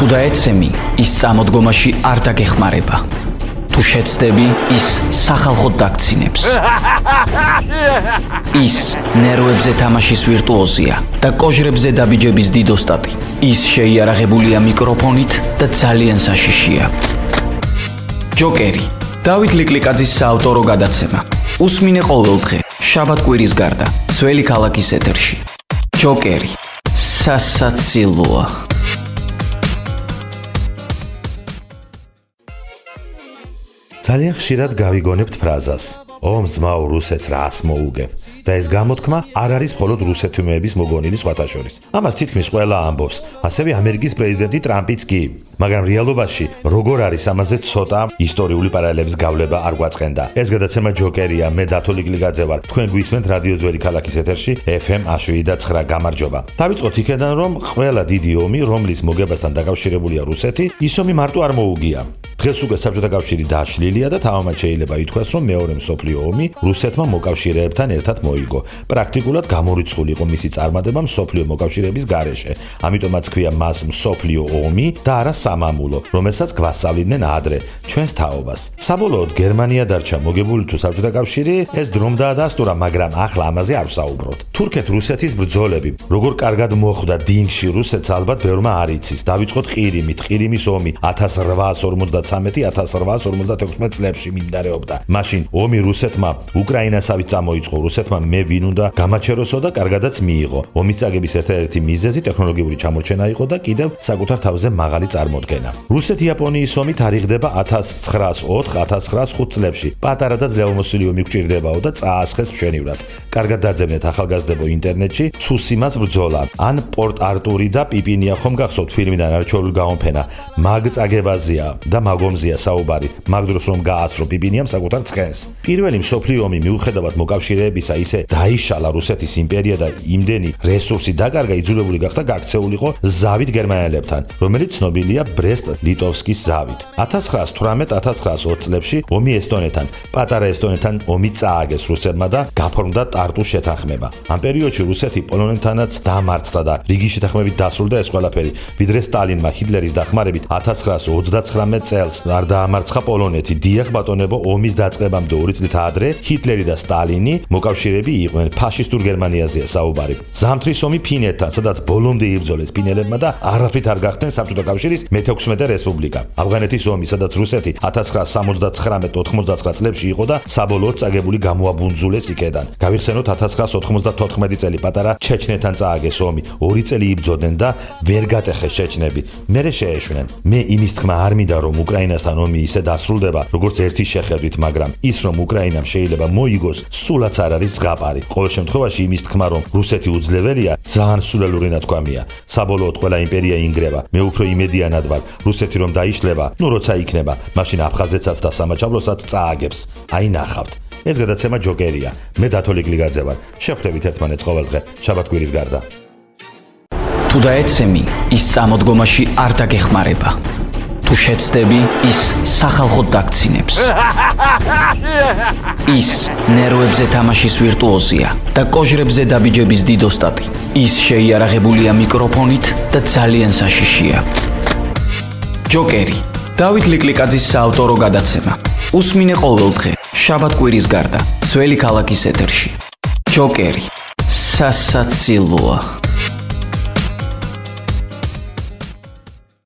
თუ დაეცემი, ის წამოდგომაში არ დაგეხმარება. თუ შეცდები, ის სახალხოდ დაგცინებს. ის ნერვებზე თამაშის ვირტუოზია და კოჟრებზე დაბიჯების დიდოსტატი. ის შეიარაღებულია მიკროფონით და ძალიან საშიშია. ჯოკერი, დავით ლიკლიკაძის საავტორო გადაცემა. უსმინე ყოველდღე, შაბათ-კვირის გარდა, ძველი ქალაქის ეთერში. ჯოკერი, სასაცილოა. ძალიან ხშირად გავიგონებთ ფრაზას ომს მაო რუსეთს რას მოუგებ და ეს გამოთქმა არ არის მხოლოდ რუსეთუმეების მოგონილი სხვათა შორის. ამას თითქმის ყველა ამბობს, ასევე ამერიკის პრეზიდენტი ტრამპიც კი. მაგრამ რეალობაში როგორ არის ამაზე ცოტა ისტორიული პარალელების გავლება არ გვაწყენდა. ეს გადაცემა ჯოკერია, მე დათო ლიკლიკაძე ვარ. თქვენ გვისმენთ რადიო ძველი ქალაქის ეთერში FM 7.9 გამარჯობა. დავიწყოთ იქედან, რომ ყველა დიდი ომი, რომლის მოგებასთან დაკავშირებულია რუსეთი, ის ომი მარტო არ მოუგია. დღეს უკვე საბჭოთა კავშირი დაშლილია და თავმად შეიძლება ითქვას, რომ მეორე მსოფლიო ომი რუსეთმა მოკავშირეებთან ერთად მოიგო. პრაქტიკულად გამორიცხული იყო მისი წარმატება მსოფლიო მოკავშირეების გარეშე. ამიტომაც ქვია მას მსოფლიო ომი და არა სამამულო, რომელსაც გვასწავლიდნენ ადრე ჩვენს თაობას. საბოლოოდ გერმანია დარჩა მოგებული თუ საბჭოთა კავშირი, ეს დრომ დაადასტურა, მაგრამ ახლა ამაზე არ ვსაუბრობთ. თურქეთ-რუსეთის ბრძოლები, როგორ კარგად მოხვდა დინგში რუსეთს, ალბათ ბევრმა არ იცის. დავიწყოთ ყირიმით, ყირიმის ომი 1853-1856 წლებში მიმდინარეობდა. მაშინ ომი რუსეთმა უკრაინასავით წამოიწყო. რუსეთმა მე ვინ უნდა გამაჩეროსო და კარგადაც მიიღო. ომის წაგების ერთადერთი მიზეზი ტექნოლოგიური ჩამორჩენა იყო და კიდევ საკუთარ თავზე მაღალი წარმოდგენა. რუსეთ-იაპონიის ომი თარიღდება 1904-1905 წლებში. პატარა და ძლევამოსილი ომი გვჭირდებაო და წაასხეს მშვენივრად. კარგად დაძებნეთ ახალგაზრდებო ინტერნეტში ცუსიმას ბრძოლა. ან პორტ არტური და პიპინია ხომ გახსოვთ ფილმიდან არჩეული გამოფენა. მაგ წაგებაზეა და მაგომზეა საუბარი. მაგ დროს რომ გააცრო პიპინიამ საკუთარ ცხენს. პირველი მსოფლიო ომი მიუხედავად მოკავშირეებისა ისე დაიშალა რუსეთის იმპერია და იმდენი რესურსი დაკარგა, იძულებული გახდა გაქცეულიყო ზავით გერმანელებთან, რომელიც ცნობილია ბრესტ-ლიტოვსკის ზავით. 1918-1920 წლებში ომი ესტონეთთან, პატარა ესტონეთთან ომი წააგეს რუსებმა და გაფორმდა ტარტუს შეთანხმება. ამ პერიოდში რუსეთი პოლონეთთანაც დამარცხდა და რიგი შეთანხმებით დასრულდა ეს ყველაფერი, ვიდრე სტალინმა ჰიტლერის დახმარებით 1939 წელს არ დაამარცხა პოლონეთი. დიახ ბატონებო, ომის დაწყებამდე 2 წლით ადრე ჰიტლერი და სტალინი მოკავშირეები იყვნენ. ფაშისტურ გერმანიაზეა საუბარი. ზამთრის ომი ფინეთთან, სადაც ბოლომდე იბრძოლეს ფინელებმა და არაფრით არ გახდნენ საბჭოთა კავშირის მე-16 რესპუბლიკა. ავღანეთის ომი, სადაც რუსეთი 1979-99 წლებში იყო და საბოლოოდ წაგებული გამოაბუნძულეს იქედან. გავიხსენოთ 1994 წელი პატარა ჩეჩნეთთან წააგეს ომი. 2 წელი იბრძოდნენ და ვერ გატეხეს ჩეჩნები. მერე შეეშვნენ. მე იმის თქმა არ მინდა, რომ უკრაინასთან ომი ისე დასრულდება, როგორც ერთი შეხედვით, მაგრამ ის რომ უკრაინამ შეიძლება მოიგოს, სულაც არ არის ზღაპარი. ყოველ შემთხვევაში იმის თქმა, რომ რუსეთი უძლებელია, ძალიან სულელური ნათქვამია. საბოლოოდ ყველა იმპერია ინგრევა. მე უფრო იმედიანად ვარ, რუსეთი რომ დაიშლება, ნუ როცა იქნება, მაშინ აფხაზეთსაც და სამაჩაბლოსაც წააგებს. აი ნახავთ. ეს გადაცემა ჯოკერია. მე დათო ლიკლიკაძე ვარ. შევხვდებით ერთმანეთს ყოველდღე, შაბათ-კვირის გარდა. თუ დაეცემი, ის წამოდგომაში არ დაგეხმარება. თუ შეცდები, ის სახალხოდ დაგცინებს. ის ნერვებზე თამაშის ვირტუოზია და კოჟრებზე დაბიჯების დიდოსტატი. ის შეიარაღებულია მიკროფონით და ძალიან საშიშია. ჯოკერი, დავით ლიკლიკაძის საავტორო გადაცემა. უსმინე ყოველდღე, შაბათ-კვირის გარდა, ძველი ქალაქის ეთერში. ჯოკერი, სასაცილოა.